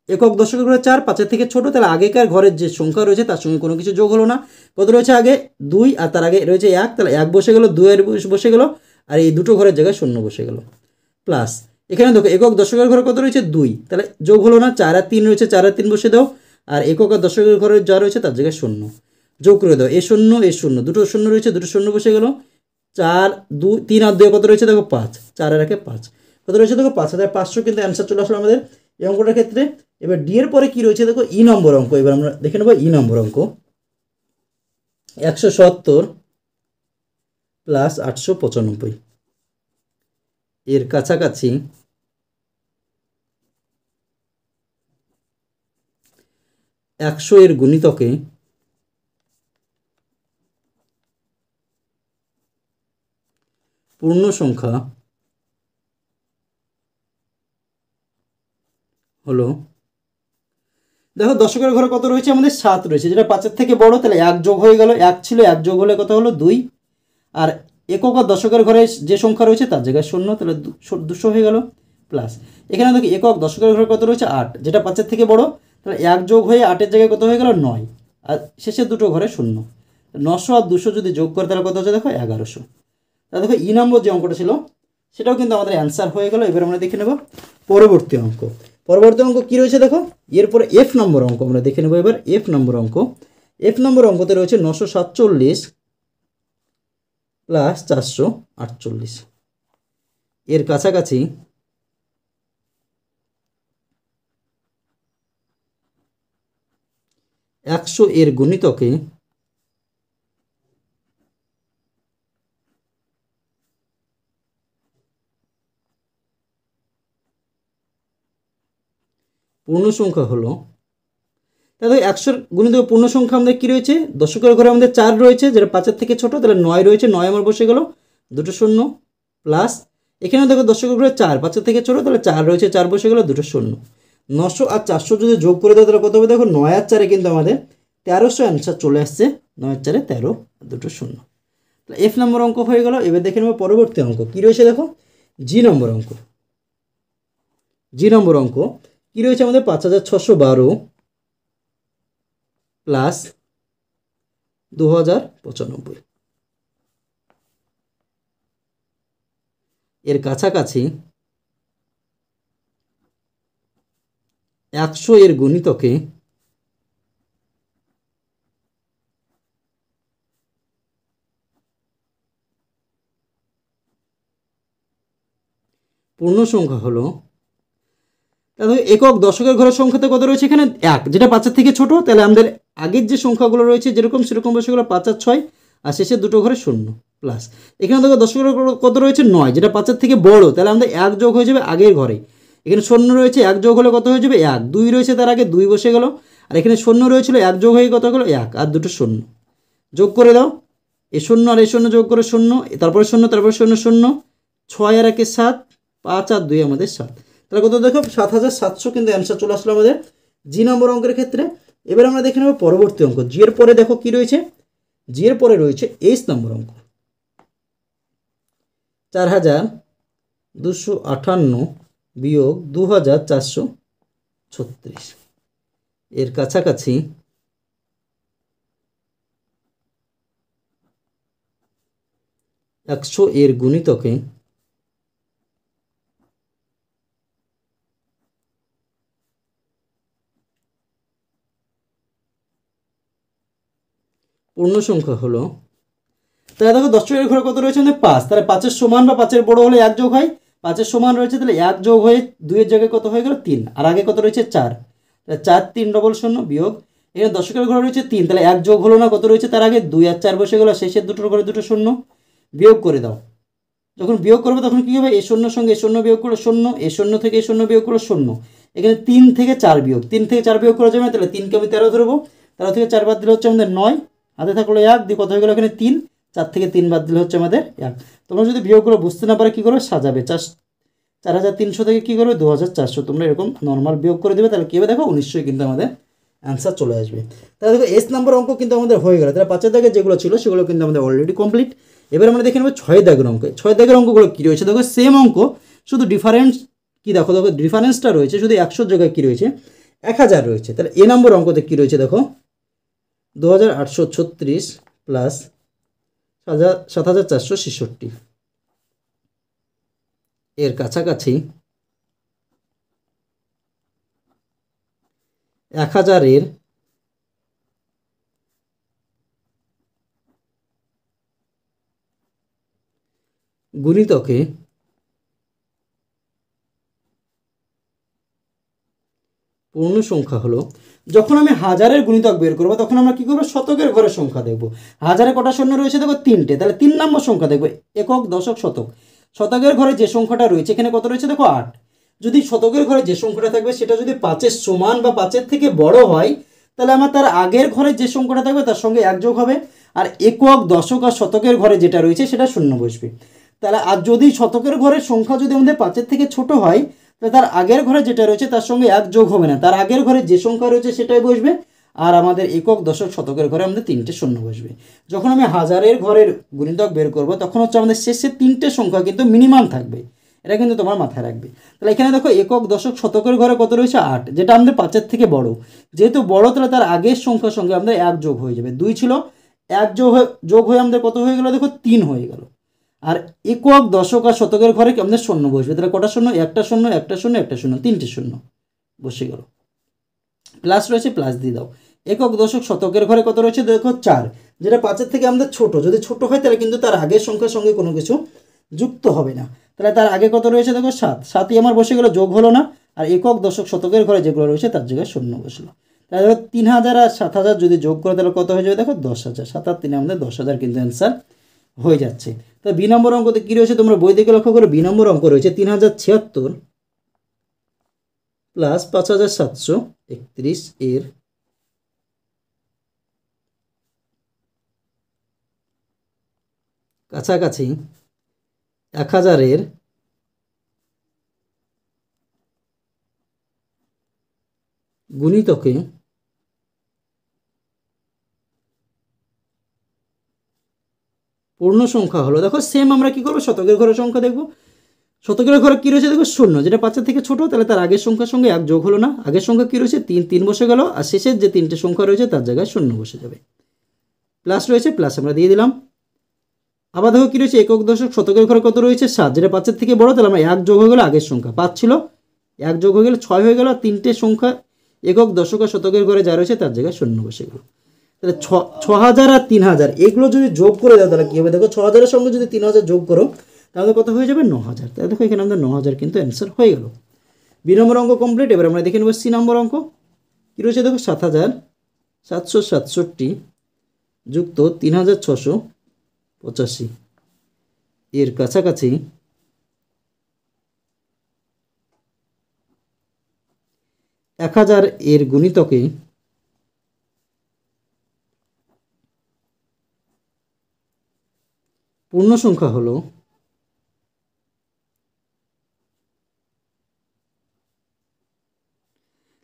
একক দশকের ঘরে 4, 5-এর থেকে ছোট, তাহলে আগেকার ঘরের যে সংখ্যা রয়েছে তার সঙ্গে কোনো কিছু যোগ হলো না। কত রয়েছে আগে, 2, আর তার আগে রয়েছে 1, তাহলে 1 বসে গেল, 2 এর বসে গেল, আর এই দুটো ঘরের জায়গায় 0 বসে গেল। প্লাস এখানে দেখো একক দশকের ঘরে কত রয়েছে, 2, তাহলে যোগ হলো না, 4 আর 3 রয়েছে, 4 আর 3 বসে দাও, আর একক আর দশকের ঘরে যা রয়েছে তার জায়গায় 0 যোগ করে দাও, এ 0 এ 0, দুটো 0 রয়েছে, দুটো 0 বসে গেল। 4, 2, 3 আর 2 কত রয়েছে, দেখো 5, 4 আর 1 5, কত রয়েছে দেখো 5500 কিন্তু অ্যান্সার চলে আসলো আমাদের এই অঙ্কটার ক্ষেত্রে। এবার ডি এর পরে কি রয়েছে দেখো, ই নম্বর অঙ্ক। এবার আমরা দেখে নেবো ই নম্বর অঙ্ক। 170 প্লাস 895 এর কাছাকাছি 100 এর গুণিতকে পূর্ণ সংখ্যা হলো। দেখো দশকের ঘরে কত রয়েছে আমাদের, 7 রয়েছে, যেটা 5-এর থেকে বড়, তাহলে 1 যোগ হয়ে গেল, 1 ছিল, 1 যোগ হলে কত হলো 2। আর একক আর দশকের ঘরে যে সংখ্যা রয়েছে তার জায়গায় 0, তাহলে 200 হয়ে গেল। প্লাস এখানে দেখো একক দশকের ঘরে কত রয়েছে 8, যেটা 5-এর থেকে বড়, তাহলে 1 যোগ হয়ে 8-এর জায়গায় কত হয়ে গেল 9, আর শেষের দুটো ঘরে 0। 900 আর 200 যদি যোগ করে তাহলে কত হচ্ছে দেখো 1100। তাহলে দেখো ই নম্বর যে অঙ্কটা ছিল সেটাও কিন্তু আমাদের অ্যান্সার হয়ে গেল। এবার আমরা দেখে নেব পরবর্তী অঙ্ক। পরবর্তী অঙ্ক কী রয়েছে দেখো, এরপরে এফ নম্বর অঙ্ক আমরা দেখে নেব। এবার এফ নম্বর অঙ্ক। এফ নম্বর অঙ্কতে রয়েছে 947 প্লাস 448 এর কাছাকাছি 100 এর গুণিতকে পূর্ণ সংখ্যা হলো, তাহলে 100 গুণিত পূর্ণ সংখ্যা আমাদের কী রয়েছে, দশকের ঘরে আমাদের 4 রয়েছে, যেটা 5-এর থেকে ছোটো, তাহলে 9 রয়েছে, 9 আমার বসে গেল, দুটো শূন্য, প্লাস এখানে দেখো দশকের ঘরে 4, 5-এর থেকে ছোটো, তাহলে 4 রয়েছে, 4 বসে গেল, দুটো শূন্য। 900 আর 400 যদি যোগ করে দাও তাহলে কত হবে দেখো, 9 আর 4-এ কিন্তু আমাদের 1300 অ্যান্সার চলে আসছে, 9 আর 4-এ 13, দুটো শূন্য। তাহলে F নম্বর অঙ্ক হয়ে গেল। এবার দেখে নেব পরবর্তী অঙ্ক কী রয়েছে, দেখো জি নম্বর অঙ্ক। জি নম্বর অঙ্ক কী রয়েছে আমাদের, 5612 প্লাস 2095, এর কাছাকাছি 100 এর গুণিতকে পূর্ণ সংখ্যা হলো, তাহলে একক দশকের ঘরের সংখ্যাতে কত রয়েছে, এখানে 1, যেটা 5-এর থেকে ছোট, তাহলে আমাদের আগের যে সংখ্যাগুলো রয়েছে যেরকম সেরকম বসে গেলো 5 আর 6, আর শেষে দুটো ঘরে শূন্য, প্লাস এখানে দেখো দশকের কত রয়েছে 9, যেটা 5-এর থেকে বড়, তাহলে আমাদের 1 যোগ হয়ে যাবে আগের ঘরে, এখানে শূন্য রয়েছে, 1 যোগ হলে কত হয়ে যাবে 1, 2 রয়েছে তার আগে 2 বসে গেল, আর এখানে শূন্য রয়েছিল, 1 যোগ হয়ে কত হলো 1, আর দুটো শূন্য যোগ করে দাও, এ শূন্য আর এ শূন্য যোগ করে শূন্য, তারপরে শূন্য, তারপরে শূন্য শূন্য, 6 আর 1 7, 5 আর 2 আমাদের 7, তাহলে কত দেখো 7700 কিন্তু অ্যান্সার চলে আসলো আমাদের জি নম্বর অঙ্কের ক্ষেত্রে। এবার আমরা দেখে নেব পরবর্তী অঙ্ক। জি এর পরে দেখো কি রয়েছে, জি এর পরে রয়েছে এইচ নম্বর অঙ্ক। 4258 বিয়োগ 2436, এর কাছাকাছি 100 এর গুণিতকে পূর্ণ সংখ্যা হলো, তাহলে দেখো দশকের ঘরে কত রয়েছে আমাদের 5, তাহলে 5-এর সমান বা 5-এর বড় হলে 1 যোগ হয়, 5-এর সমান রয়েছে, তাহলে 1 যোগ হয়ে 2-এর জায়গায় কত হয়ে গেল 3, আর আগে কত রয়েছে 4, তাহলে 4 3 ডবল শূন্য, বিয়োগ এখানে দশকের ঘরে রয়েছে 3, তাহলে 1 যোগ হলো না, কত রয়েছে তার আগে 2 আর 4 বসে গেল, শেষের দুটোর ঘরে দুটো শূন্য, বিয়োগ করে দাও। যখন বিয়োগ করবে তখন কী হবে, এই শূন্যর সঙ্গে এই শূন্য বিয়োগ করলে শূন্য, এই শূন্য থেকে এই শূন্য বিয়োগ করলে শূন্য, এখানে 3 থেকে 4 বিয়োগ, 3 থেকে 4 বিয়োগ করা যাবে না, তাহলে 3কে আমি 13 ধরবো, 13 থেকে 4 বাদ দিলে হচ্ছে আমাদের 9, হাতে থাকলো 1, দিয়ে কত হয়ে গেলো এখানে 3, 4 থেকে 3 বাদ দিলে হচ্ছে আমাদের 1। তোমরা যদি বিয়োগগুলো বুঝতে না পারে কী করবে, সাজাবে 4300 থেকে কী করবে 2400, তোমরা এরকম নর্মাল বিয়োগ করে দেবে, তাহলে কী হবে দেখো 1900 কিন্তু আমাদের অ্যান্সার চলে আসবে। তাহলে দেখো এস নাম্বার অঙ্ক কিন্তু আমাদের হয়ে গেল। তাহলে 5-এর দাগে যেগুলো ছিল সেগুলো কিন্তু আমাদের অলরেডি কমপ্লিট। এবার আমরা দেখে নেব 6 দাগের অঙ্ক। 6 দাগের অঙ্কগুলো কী রয়েছে দেখো, সেম অঙ্ক, শুধু ডিফারেন্স কী দেখো, দেখো ডিফারেন্সটা রয়েছে শুধু 100 জায়গায় কী রয়েছে 1000 রয়েছে। তাহলে এ নম্বর অঙ্কতে কী রয়েছে দেখো, 2836 প্লাস 7466, এর কাছাকাছি 1000-এর গুণিতকে পূর্ণ সংখ্যা হলো। যখন আমি হাজারের গুণিতক বের করবো তখন আমরা কী করবো, শতকের ঘরের সংখ্যা দেখবো। হাজারে কটা শূন্য রয়েছে দেখো 3টে, তাহলে 3 নম্বর সংখ্যা দেখবো, একক দশক শতক। শতকের ঘরে যে সংখ্যাটা রয়েছে এখানে কত রয়েছে দেখো 8। যদি শতকের ঘরে যে সংখ্যাটা থাকবে সেটা যদি 5-এর সমান বা 5-এর থেকে বড় হয়, তাহলে আমার তার আগের ঘরে যে সংখ্যাটা থাকবে তার সঙ্গে 1 যোগ হবে, আর একক দশক আর শতকের ঘরে যেটা রয়েছে সেটা শূন্য বসবে। তাহলে আর যদি শতকের ঘরের সংখ্যা যদি আমাদের 5-এর থেকে ছোট হয়, তাহলে তার আগের ঘরে যেটা রয়েছে তার সঙ্গে 1 যোগ হবে না, তার আগের ঘরে যে সংখ্যা রয়েছে সেটাই বসবে, আর আমাদের একক দশক শতকের ঘরে আমাদের 3টে শূন্য বসবে। যখন আমি হাজারের ঘরের গুণিতক বের করব তখন হচ্ছে আমাদের শেষে 3টে সংখ্যা কিন্তু মিনিমাম থাকবে, এটা কিন্তু তোমার মাথায় রাখবে। তাহলে এখানে দেখো একক দশক শতকের ঘরে কত রয়েছে 8, যেটা আমাদের 5-এর থেকে বড়, যেহেতু বড় তাহলে তার আগের সংখ্যার সঙ্গে আমাদের 1 যোগ হয়ে যাবে। 2 ছিল, 1 যোগ হয়ে আমাদের কত হয়ে গেল দেখো 3 হয়ে গেল। আর একক দশক আর শতকের ঘরে আমাদের শূন্য বসবে, তাহলে কটা শূন্য, একটা শূন্য, একটা শূন্য, একটা শূন্য, 3টে শূন্য বসে গেল। প্লাস রয়েছে, প্লাস দিয়ে দাও। একক দশক শতকের ঘরে কত রয়েছে দেখো 4, যেটা 5-এর থেকে আমাদের ছোট, যদি ছোট হয় তাহলে কিন্তু তার আগের সংখ্যার সঙ্গে কোনো কিছু যুক্ত হবে না, তাহলে তার আগে কত রয়েছে দেখো 7, 7ই আমার বসে গেল, যোগ হলো না, আর একক দশক শতকের ঘরে যেগুলো রয়েছে তার জায়গায় শূন্য বসলো। তাহলে দেখো 3000 আর 7000 যদি যোগ করে তাহলে কত হয়ে যাবে দেখো 10000, 7 আর 3 আমাদের 10000 কিন্তু অ্যান্সার হয়ে যাচ্ছে। তো বি নম্বর অঙ্কতে কী রয়েছে তোমরা বই থেকে লক্ষ্য করো, বি নম্বর অঙ্ক রয়েছে 3076 প্লাস 5731 এর কাছাকাছি 1000-এর গুণিতকে পূর্ণ সংখ্যা হলো। দেখো সেম আমরা কি করবো, শতকের ঘরের সংখ্যা দেখবো। শতকের ঘরে কী রয়েছে দেখো, শূন্য, যেটা 5-এর থেকে ছোটো, তাহলে তার আগের সংখ্যার সঙ্গে 1 যোগ হলো না। আগের সংখ্যা কী রয়েছে, 3 বসে গেল, আর শেষের যে 3টে সংখ্যা রয়েছে তার জায়গায় শূন্য বসে যাবে। প্লাস রয়েছে, প্লাস আমরা দিয়ে দিলাম। আবার দেখো কী রয়েছে, একক দশক শতকের ঘরে কত রয়েছে, 7, যেটা 5-এর থেকে বড়, তাহলে আমরা 1 যোগ হয়ে গেলো আগের সংখ্যা, 5 ছিল, 1 যোগ হয়ে গেলে 6 হয়ে গেল, আর 3টে সংখ্যা একক দশক আর শতকের ঘরে যা রয়েছে তার জায়গায় শূন্য বসে গেল। তাহলে 6000 আর 3000 এগুলো যদি যোগ করে দাও তাহলে কী হবে, দেখো 6000-এর সঙ্গে যদি 3000 যোগ করো তাহলে কত হয়ে যাবে, 9000। তাহলে দেখো এখানে আমাদের 9000 কিন্তু অ্যান্সার হয়ে গেল। বি নম্বর অঙ্ক কমপ্লিট। এবার আমরা দেখে নেব সি নম্বর অঙ্ক কী রয়েছে। দেখো 7767 যুক্ত 3685 এর কাছাকাছি 1000 এর গুণিতকে পূর্ণ সংখ্যা হলো।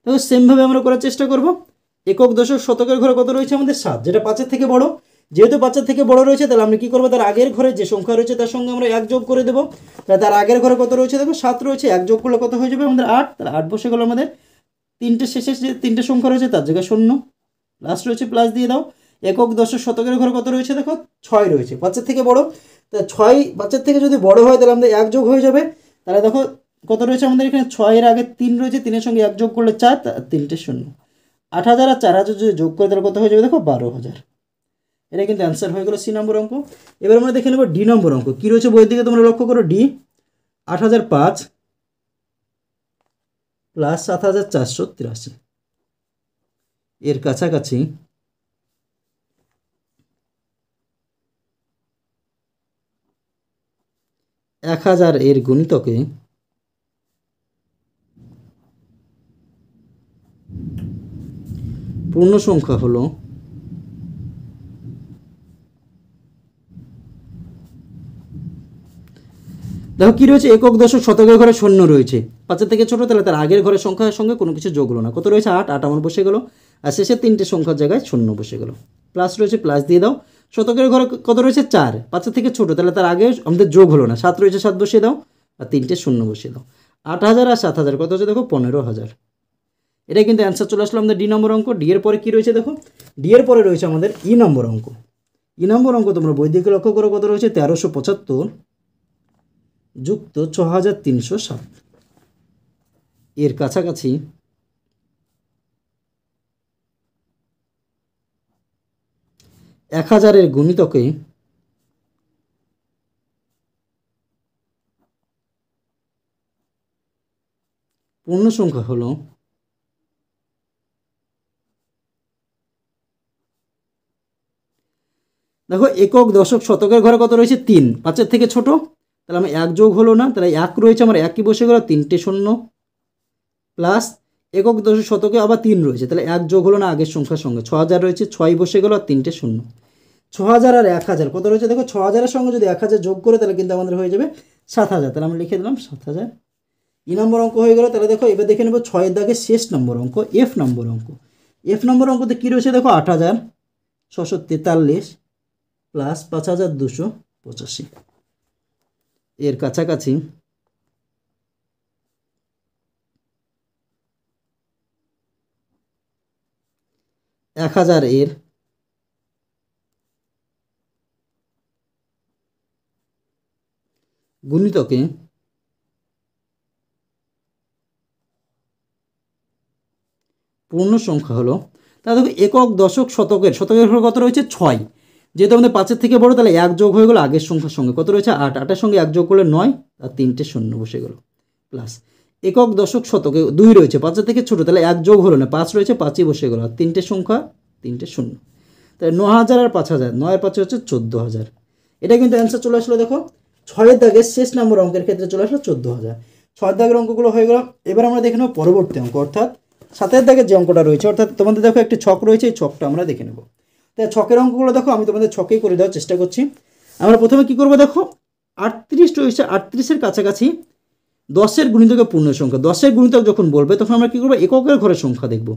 দেখো সেমভাবে আমরা করার চেষ্টা করব। একক দশক শতকের ঘরে কত রয়েছে আমাদের, 7, যেটা 5-এর থেকে বড়। যেহেতু 5-এর থেকে বড় রয়েছে তাহলে আমরা কী করবো, তার আগের ঘরে যে সংখ্যা রয়েছে তার সঙ্গে আমরা 1 যোগ করে দেবো। তাহলে তার আগের ঘরে কত রয়েছে, দেখো 7 রয়েছে, 1 যোগ করলে কত হয়ে যাবে আমাদের 8। তাহলে 8 বসে গেলো আমাদের। 3টে শেষের যে 3টে সংখ্যা রয়েছে তার জায়গায় শূন্য, প্লাস রয়েছে, প্লাস দিয়ে দাও। একক দশক শতকের ঘরে কত রয়েছে, দেখো 6 রয়েছে, 5-এর থেকে বড়। তা 6 5-এর থেকে যদি বড় হয় তাহলে আমাদের 1 যোগ হয়ে যাবে। তাহলে দেখো কত রয়েছে আমাদের এখানে, 6-এর আগে 3 রয়েছে, 3-এর সঙ্গে 1 যোগ করলে 4, 3টে শূন্য। 8000 আর 4000 যদি যোগ করে তাহলে কত হয়ে যাবে, দেখো 12000। এটা কিন্তু অ্যান্সার হয়ে গেল সি নম্বর অঙ্ক। এবার আমরা দেখে নেব ডি নম্বর অঙ্ক কী রয়েছে বইয়ের দিকে, তোমরা লক্ষ্য করো। ডি 8005 প্লাস 7483 এর কাছাকাছি 1000 এর গুণিতকে পূর্ণ সংখ্যা হলো। দেখো কী রয়েছে, একক দশক শতকের ঘরে শূন্য রয়েছে, 5-এর থেকে ছোটো, তাহলে তার আগের ঘরের সংখ্যার সঙ্গে কোনো কিছু যোগ হলো না। কত রয়েছে, 8, 8 আমার বসে গেলো, আর শেষের 3টে সংখ্যার জায়গায় শূন্য বসে গেলো। প্লাস রয়েছে, প্লাস দিয়ে দাও। শতকের ঘরে কত রয়েছে, 4, 5-এর থেকে ছোটো, তাহলে তার আগে আমাদের যোগ হলো না। 7 রয়েছে, 7 বসিয়ে দাও, আর 3টে শূন্য বসিয়ে দাও। 8000 আর 7000 কত হচ্ছে, দেখো 15000। এটা কিন্তু অ্যান্সার চলে আসলো আমাদের ডি নম্বর অঙ্ক। ডি এর পরে কী রয়েছে, দেখো ডি এর পরে রয়েছে আমাদের ই নম্বর অঙ্ক। ই নম্বর অঙ্ক তোমরা বই দিকে লক্ষ্য করো, কত রয়েছে, 1375 যুক্ত 6307 এর কাছাকাছি 1000 এর গুণিতকে পূর্ণ সংখ্যা হলো। দেখো একক দশক শতকের ঘরে কত রয়েছে, 3, 5-এর থেকে ছোট, তাহলে আমি 1 যোগ হলো না, তাহলে 1 রয়েছে আমার, 1ই বসে গেল, 3টে শূন্য, প্লাস একক দশক শতকে আবার 3 রয়েছে, তাহলে 1 যোগ হলো না আগের সংখ্যার সঙ্গে। 6000 রয়েছে, 6 বসে গেল, আর 3টে শূন্য। 6000 আর 1000 কত রয়েছে, দেখো 6000-এর সঙ্গে যদি 1000 যোগ করে তাহলে কিন্তু আমাদের হয়ে যাবে 7000। তাহলে আমরা লিখে দিলাম 7000। ই নম্বর অঙ্ক হয়ে গেল। তাহলে দেখো এবার দেখে নেব 6-এর দাগের শেষ নম্বর অঙ্ক, এফ নম্বর অঙ্ক। এফ নম্বর অঙ্কতে কী রয়েছে, দেখো 8643 প্লাস 5285 এর কাছাকাছি 1000 এর গুণিতকে পূর্ণ সংখ্যা হলো। তাহলে দেখো একক দশক শতকের ঘরে কত রয়েছে, 6, যেহেতু আমাদের 5-এর থেকে বড়, তাহলে 1 যোগ হয়ে গেলো আগের সংখ্যার সঙ্গে। কত রয়েছে, 8, 8-এর সঙ্গে 1 যোগ করলে 9, আর 3টে শূন্য বসে গেল। প্লাস একক দশক শতকে 2 রয়েছে, 5-এর থেকে ছোটো, তাহলে 1 যোগ হলো না, 5 রয়েছে, 5ই বসে গেল, আর 3টে সংখ্যা, 3টে শূন্য। তাহলে 9000 আর 5000, 9 আর 5 হচ্ছে 14000। এটা কিন্তু অ্যান্সার চলে আসলো। দেখো 6-এর দাগের শেষ নম্বর অঙ্কের ক্ষেত্রে চলে আসলো 14000। 6 দাগের অঙ্কগুলো হয়ে গেল। এবার আমরা দেখে নেব পরবর্তী অঙ্ক, অর্থাৎ 7 দাগের যে অঙ্কটা রয়েছে, অর্থাৎ তোমাদের দেখো একটি ছক রয়েছে, এই ছকটা আমরা দেখে নেব। তাই ছকের অঙ্কগুলো দেখো আমি তোমাদের ছকেই করে দেওয়ার চেষ্টা করছি। আমরা প্রথমে কি করব, দেখো 38 রয়েছে, 38-এর কাছাকাছি 10-এর গুণিতকের পূর্ণ সংখ্যা। 10-এর গুণিতক যখন বলবে তখন আমরা কী করবো, এককের ঘরের সংখ্যা দেখব।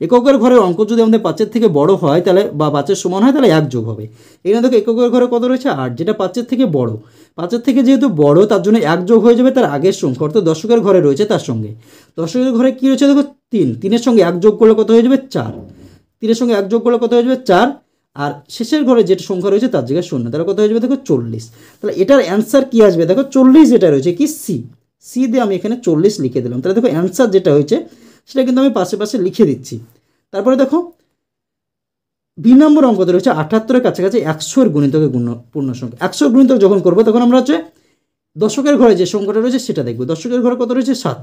এককের ঘরের অঙ্ক যদি আমাদের 5-এর থেকে বড় হয় তাহলে বা 5-এর সমান হয় তাহলে 1 যোগ হবে। এখানে দেখো এককের ঘরে কত রয়েছে 8, যেটা 5-এর থেকে বড়। 5-এর থেকে যেহেতু বড় তার জন্য 1 যোগ হয়ে যাবে তার আগের সংখ্যা, অর্থাৎ দশকের ঘরে রয়েছে তার সঙ্গে। দশকের ঘরে কী রয়েছে দেখো 3, 3-এর সঙ্গে 1 যোগ করলে কত হয়ে যাবে 4, 3-এর সঙ্গে 1 যোগ করলে কত হয়ে যাবে 4, আর শেষের ঘরে যেটা সংখ্যা রয়েছে তার জায়গায় 0, তাহলে কত হয়ে যাবে দেখো 40। তাহলে এটার অ্যান্সার কী আসবে দেখো 40, যেটা রয়েছে কি সি দিয়ে আমি এখানে 40 লিখে দিলাম। তাহলে দেখো অ্যান্সার যেটা হয়েছে সেটা কিন্তু আমি পাশে পাশে লিখে দিচ্ছি। তারপরে দেখো বি নম্বর অঙ্কতে রয়েছে 78-এর কাছাকাছি 100-এর গুণিতকের পূর্ণ সংখ্যা। 100-এর গুণিতক যখন করবো তখন আমরা হচ্ছে দশকের ঘরে যে সংখ্যাটা রয়েছে সেটা দেখবো। দশকের ঘরে কত রয়েছে 7,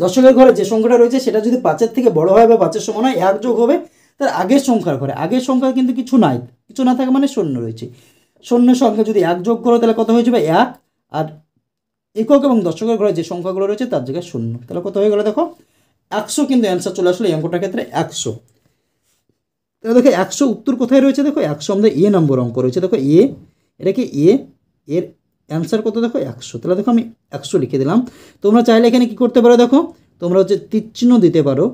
দশকের ঘরে যে সংখ্যাটা রয়েছে সেটা যদি 5-এর থেকে বড় হয় বা 5-এর সমান হয় 1 যোগ হবে তার আগের সংখ্যার ঘরে। আগের সংখ্যা কিন্তু কিছু নাই, কিছু না থাকে মানে 0 রয়েছে। 0 সংখ্যা যদি 1 যোগ করো তাহলে কত হয়ে যাবে 1, আর একক এবং দশকের ঘরে যে সংখ্যাগুলো রয়েছে তার জায়গায় 0, তাহলে কত হয়ে গেল দেখো 100 কিন্তু অ্যান্সার চলে আসলো এই অঙ্কটার ক্ষেত্রে 100। তাহলে দেখো 100 উত্তর কোথায় রয়েছে দেখো 100 আমাদের এ নম্বর অঙ্ক রয়েছে। দেখো এটা কি এর অ্যান্সার কত দেখো 100। তাহলে দেখো আমি 100 লিখে দিলাম। তোমরা চাইলে এখানে কি করতে পারো দেখো, তোমরা হচ্ছে তীরচিহ্ন দিতে পারো।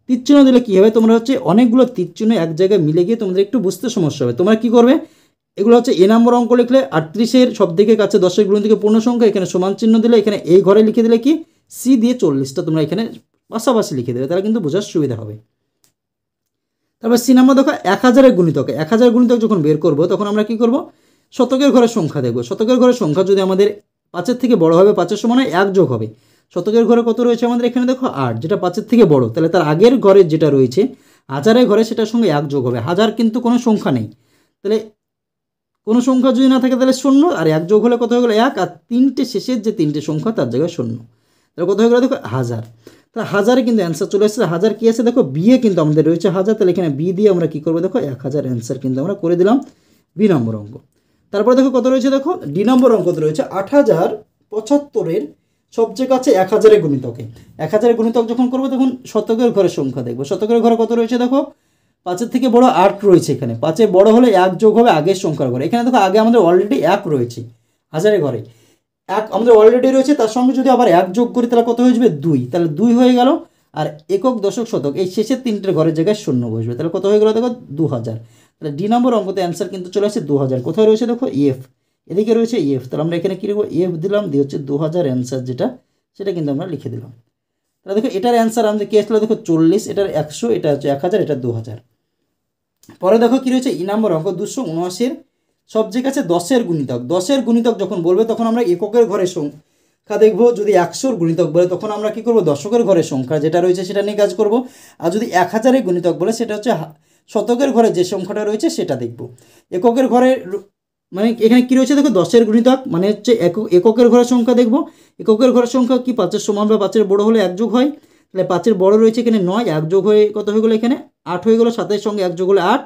তীরচিহ্ন দিলে কী হবে, তোমরা হচ্ছে অনেকগুলো তীরচিহ্ন এক জায়গায় মিলে গিয়ে তোমাদের একটু বুঝতে সমস্যা হবে। তোমরা কী করবে, এগুলো হচ্ছে এ নম্বর অঙ্ক লিখলে 38-এর সব দিকে কাছে 10-এর গুণিতকের পূর্ণ সংখ্যা, এখানে সমান চিহ্ন দিলে এখানে এই ঘরে লিখে দিলে কি সি দিয়ে 40টা তোমরা এখানে পাশাপাশি লিখে দেবে, তাহলে কিন্তু বোঝার সুবিধা হবে। তারপর সি নম্বর দেখো 1000-এর গুণিতক। 1000 গুণিতক যখন বের করব তখন আমরা কি করব, শতকের ঘরের সংখ্যা দেখব। শতকের ঘরের সংখ্যা যদি আমাদের 5-এর থেকে বড় হবে 5-এর সমান হয় 1 যোগ হবে। শতকের ঘরে কত রয়েছে আমাদের এখানে দেখো 8, যেটা 5-এর থেকে বড়, তাহলে তার আগের ঘরে যেটা রয়েছে হাজারের ঘরে সেটার সঙ্গে 1 যোগ হবে। হাজার কিন্তু কোনো সংখ্যা নেই, তাহলে কোনো সংখ্যা যদি না থাকে তাহলে 0, আর 1 যোগ হলে কত হয়ে গেলো 1, আর শেষের যে 3টে সংখ্যা তার জায়গায় 0, তাহলে কত হয়ে গেলো দেখো 1000। তাহলে 1000-এ কিন্তু অ্যান্সার চলে এসেছে। 1000 কী আছে দেখো বিয়ে কিন্তু আমাদের রয়েছে 1000, তাহলে এখানে বি দিয়ে আমরা কী করবো দেখো 1000 অ্যান্সার কিন্তু আমরা করে দিলাম বি নম্বর অঙ্ক। তারপরে দেখো কত রয়েছে দেখো ডি নম্বর অঙ্কতে রয়েছে 8075-এর সবচেয়ে কাছে 1000-এর গুণিতকে। 1000-এর গুণিতক যখন করবো তখন শতকের ঘরের সংখ্যা দেখবো। শতকের ঘরে কত রয়েছে দেখো 5-এর থেকে বড় 8 রয়েছে, এখানে 5-এর বড় হলে 1 যোগ হবে আগের সংখ্যার ঘরে। এখানে দেখো আগে আমাদের অলরেডি 1 রয়েছে, 1000-এর ঘরে 1 আমাদের অলরেডি রয়েছে, তার সঙ্গে যদি আবার 1 যোগ করি তাহলে কত হয়ে যাবে 2, তাহলে 2 হয়ে গেল। আর একক দশক শতক এই শেষের 3টের ঘরের জায়গায় 0 বসবে, তাহলে কত হয়ে গেল দেখো 2000। তাহলে ডি নম্বর অঙ্কতে অ্যান্সার কিন্তু চলে আসছে 2000। কোথায় রয়েছে দেখো এফ, এদিকে রয়েছে এফ, তাহলে আমরা এখানে কী লিখবো এফ দিলাম, দিয়ে হচ্ছে 2000 অ্যান্সার যেটা সেটা কিন্তু আমরা লিখে দিলাম। তাহলে দেখো এটার অ্যান্সার আমাদের কী আসলো দেখো 40, এটার 100, এটা হচ্ছে 1000, এটা 2000। পরে দেখো কী রয়েছে ই নম্বর অঙ্ক 279-এর সবচেয়ে কাছে 10-এর গুণিতক। 10-এর গুণিতক যখন বলবে তখন আমরা এককের ঘরের সংখ্যা দেখবো। যদি 100-এর গুণিতক বলে তখন আমরা কী করবো দশকের ঘরের সংখ্যা যেটা রয়েছে সেটা নিয়ে কাজ করব। আর যদি 1000-এর গুণিতক বলে সেটা হচ্ছে শতকের ঘরে যে সংখ্যাটা রয়েছে সেটা দেখব। এককের ঘরে মানে এখানে কী রয়েছে দেখো 10-এর গুণিতক মানে হচ্ছে এককের ঘরের সংখ্যা দেখব। এককের ঘরের সংখ্যা কি 5-এর সমান বা 5-এর বড় হলে 1 যোগ হয়, তাহলে 5-এর বড় রয়েছে এখানে 9, 1 যোগ হয়ে কত হয়ে গেলো এখানে 8 হয়ে গেলো, 7-এর সঙ্গে 1 যোগ হলে 8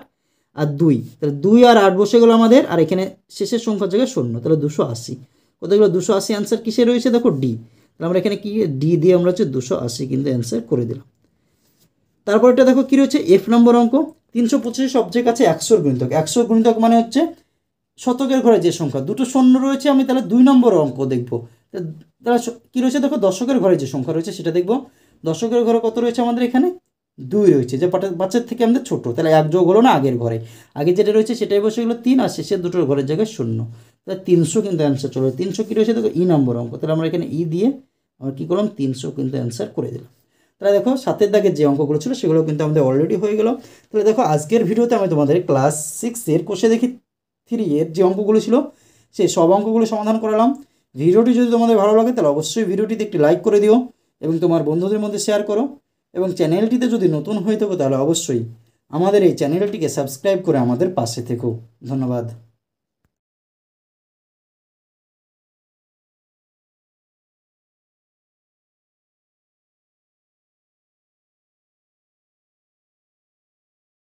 আর 2, তাহলে 2 আর 8 বসে গেলো আমাদের, আর এখানে শেষের সংখ্যার জায়গায় 0, তাহলে 280। কত গেলো 280 অ্যান্সার কিসে রয়েছে দেখো ডি, তাহলে আমরা এখানে কি ডি দিয়ে আমরা হচ্ছে 280 কিন্তু অ্যান্সার করে দিলাম। তারপর এটা দেখো কী রয়েছে এফ নম্বর অঙ্ক 325 সবচেয়ে কাছে 100-এর গুণিতক। 100-এর গুণিতক মানে হচ্ছে শতকের ঘরে যে সংখ্যা, দুটো 0 রয়েছে, আমি তাহলে 2 নম্বর অঙ্ক দেখবো। তাহলে কী রয়েছে দেখো দশকের ঘরে যে সংখ্যা রয়েছে সেটা দেখবো। দশকের ঘরে কত রয়েছে আমাদের এখানে 2 রয়েছে, যে 5-এর থেকে আমাদের ছোটো, তাহলে 1 যোগ হলো না আগের ঘরে, আগে যেটা রয়েছে সেটাই বসে গেলো 3, আর শেষের দুটোর ঘরের জায়গায় 0, তাহলে 300 কিন্তু অ্যান্সার চলে। 300 কী রয়েছে দেখো ই নম্বর অঙ্ক, তাহলে আমরা এখানে ই দিয়ে আমরা কী করলাম 300 কিন্তু অ্যান্সার করে দিলাম। তাহলে দেখো 7-এর দাগের যে অঙ্কগুলো ছিল সেগুলো কিন্তু আমাদের অলরেডি হয়ে গেল। তাহলে দেখো আজকের ভিডিওতে আমি তোমাদের ক্লাস 6-এর কোষে দেখি 3-এর যে অঙ্কগুলো ছিল সেই সব অঙ্কগুলো সমাধান করালাম। ভিডিওটি যদি তোমাদের ভালো লাগে তাহলে অবশ্যই ভিডিওটিতে একটি লাইক করে দিও এবং তোমার বন্ধুদের মধ্যে শেয়ার করো, এবং চ্যানেলটিতে যদি নতুন হয়ে থাকো তাহলে অবশ্যই আমাদের এই চ্যানেলটিকে সাবস্ক্রাইব করে আমাদের পাশে থেকো। ধন্যবাদ।